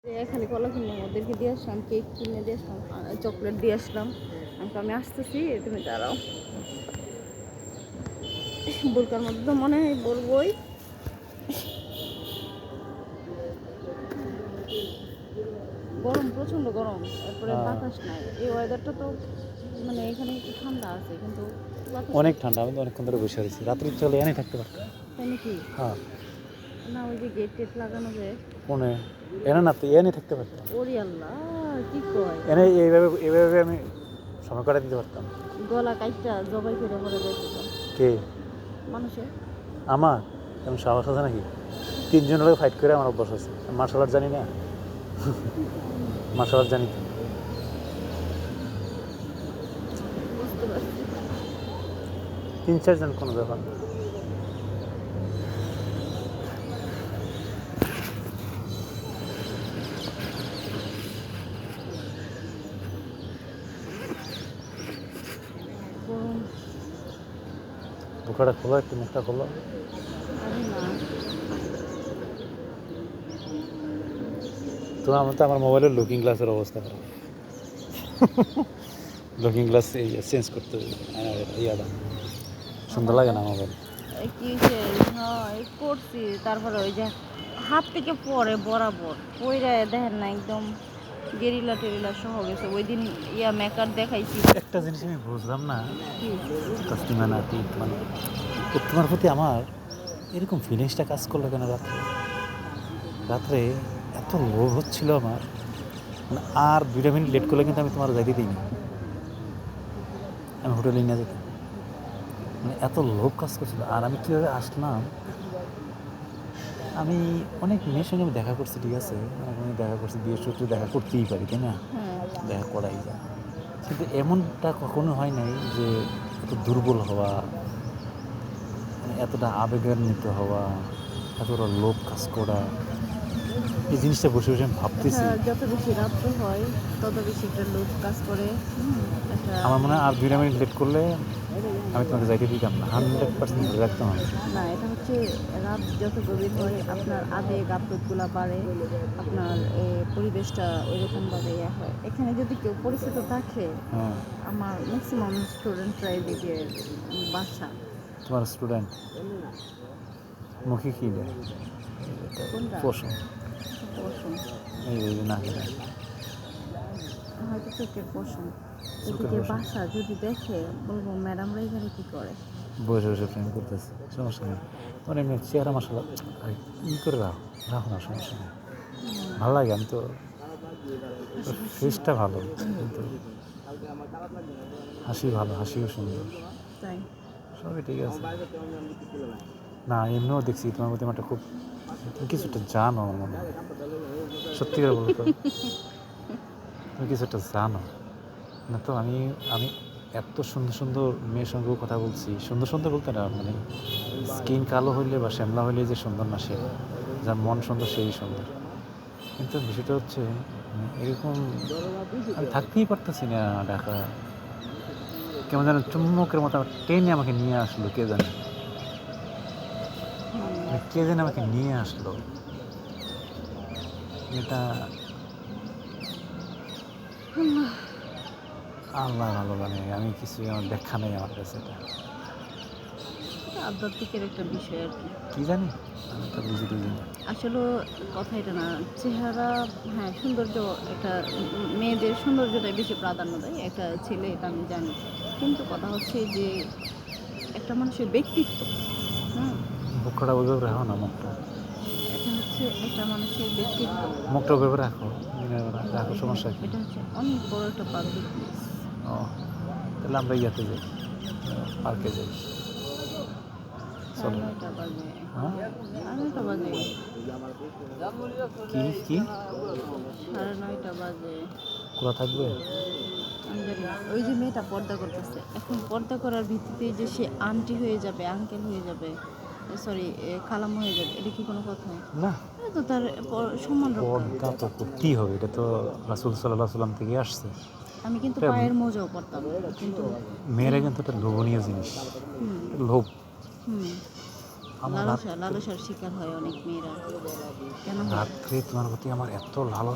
খালি কলা কিনলাম, ওদেরকে দিয়ে আসলাম, কেক কিনে দিয়ে আসলাম, চকলেট দিয়ে আসলাম। আমি আসতেছি, তুমি দাঁড়াও। বোরকার মধ্যে তো মনে হয় বলবোই। গরম, প্রচন্ড গরম, তারপরে বাতাস নাই। এই ওয়েদারটা তো মানে এখানে একটু ঠান্ডা আছে, কিন্তু অনেক ঠান্ডা। আমি তো অনেকক্ষণ ধরে বসে আছি, রাত্রি চলে এনেই থাকতে পারতাম। তাই নাকি? হ্যাঁ, না, ওই যে গেট টেট লাগানো যায় ফোনে এনে না তো এনেই থাকতে পারতাম। ওরে আল্লাহ, কি কয়! এনে এইভাবে আমি সময় কাটা দিতে পারতাম। গলা কাইটটা জবাই করে পরে যাইতে তো কে? মানুষে। আমার তেমন সাহস আছে নাকি? 3 জনের লোক ফাইট করে আমার অভ্যাস আছে। মার্শাল আর্ট জানি না। মার্শাল আর্ট জানি তো। বুঝতে পারছি। 3-4 জন কোনো ব্যাপার না। গরম। বোকাটা খোলো, একটু মুখটা খোলো। আমি না। তো আমার তো আমার মোবাইলের লুকিং গ্লাসের অবস্থা খারাপ। লুকিং গ্লাস চেঞ্জ করতে ইয়াটা সুন্দর লাগে না মোবাইল। কি যে হ্যাঁ করছি, তারপরে ওই যে হাত থেকে পরে বরাবর পইরা দেখেন না, একদম গেরিলা টেরিলা সহ গেছে। ওই দিন মেকার দেখাইছি। একটা জিনিস আমি বুঝলাম না, কি? তাসলিমা নাতি, মানে তোমার প্রতি আমার এরকম ফিলিংসটা কাজ করলো কেন রাত্রে? রাত্রে এত লোভ হচ্ছিল আমার, মানে আর 2টা মিনিট লেট করলে কিন্তু আমি তোমার যাইতে দিই না, আমি হোটেলে নিয়ে যেতাম। মানে এত লোভ কাজ করছিল। আর আমি কীভাবে আসলাম, আমি অনেক মেয়ের সঙ্গে আমি দেখা করছি, ঠিক আছে, আমি দেখা করছি, বিয়ের সূত্রে দেখা করতেই পারি, তাই না? দেখা করাই যায়, কিন্তু এমনটা কখনো হয় নাই যে এত দুর্বল হওয়া, মানে এতটা আবেগান্বিত হওয়া, এতটা লোভ কাজ করা। এই জিনিসটা বসে বসে আমি ভাবতেছি। যত বেশি রাত্র হয় তত বেশি একটা লোভ কাজ করে। আমার মনে হয় আর 2টা মিনিট লেট করলে আমি তোমাকে যাইতে দিতাম না, 100% ধরে রাখতাম আমি। না, এটা হচ্ছে রাত যত গভীর হয় আপনার আবেগ আপ্লুতগুলা বাড়ে, আপনার পরিবেশটা ওইরকমভাবে হয়। এখানে যদি কেউ পরিচিত থাকে, আমার ম্যাক্সিমাম স্টুডেন্টরা এদিকে বাসা। তোমার স্টুডেন্ট মুখে কী দেয়? পশম। পশম। এই না, হয়তো চোখের পশম। এদিকে বাসা যদি দেখে বলবো ম্যাডামরা এখানে কী করে? বসে বসে প্রেম করতেছে, সমস্যা নেই। তোমার এমনি চেহারা মাসাল্লাহ ই করে রাখো, রাখো না, সমস্যা নেই, ভালো লাগে। আমি তো ফেসটা ভালো, কিন্তু হাসি ভালো, হাসিও সুন্দর, তাই সবই ঠিক আছে। না, এমনিও দেখছি তোমার প্রতি একটা খুব, তুমি কিছুটা জানো আমার মনে হয়, সত্যি করে বলো তো, তুমি কিছুটা জানো না তো? আমি আমি এত সুন্দর সুন্দর মেয়ের সঙ্গেও কথা বলছি, সুন্দর সুন্দর বলতে না, মানে স্কিন কালো হইলে বা শ্যামলা হইলে যে সুন্দর না, সে যার মন সুন্দর সেই সুন্দর। কিন্তু বিষয়টা হচ্ছে এরকম আমি থাকতেই পারতেছি না ঢাকা। কেমন যেন চুম্বকের মতো আমার টেনে আমাকে নিয়ে আসলো, কে জানে, কে যেন আমাকে নিয়ে আসলো। এটা আল্লাহ ভালো জানে, আমি কিছু আমার ব্যাখ্যা নেই আমার কাছে। এটা আধ্যাত্মিকের একটা বিষয় আর কি। কী জানি, আমি তো বুঝি টুঝি না। আসলে কথা এটা না, চেহারা, হ্যাঁ সৌন্দর্য, একটা মেয়েদের সৌন্দর্যটাই বেশি প্রাধান্য দেয় একটা ছেলে, এটা আমি জানি। কিন্তু কথা হচ্ছে যে একটা মানুষের ব্যক্তিত্ব, মুখটা ওইভাবে রাখো না, মুখটা, এটা হচ্ছে একটা মানুষের ব্যক্তিত্ব। মুখটা ওইভাবে রাখো, রাখো, সমস্যা কি? এটা হচ্ছে অনেক বড় একটা পাবলিক প্লেস। ও, তাহলে আমরা ইয়াতে যাই, পার্কে যাই। চলো। 9:30 বাজে। হ্যাঁ, 9:30 বাজে। কি কি 9:30 বাজে। খোলা থাকবে? আমি জানি না। ওই যে মেয়েটা পর্দা করতেছে, এখন পর্দা করার ভিত্তিতে যে সে আন্টি হয়ে যাবে, আঙ্কেল হয়ে যাবে, সরি খালাম হয়ে যাবে, এটা কি কোনো কথা? না, এটা তো তার সম্মান রক্ষা। পর্দা তো করতেই হবে, এটা তো রাসূল সাল্লাল্লাহু আলাইহি সাল্লাম থেকে আসছে। আমি কিন্তু পায়ের মোজাও পরতাম, কিন্তু মেয়েরা কিন্তু একটা লোভনীয় জিনিস, লোভ। লালসার শিকার হয় অনেক মেয়েরা। কেন? রাত্রে তোমার প্রতি আমার এত ভালো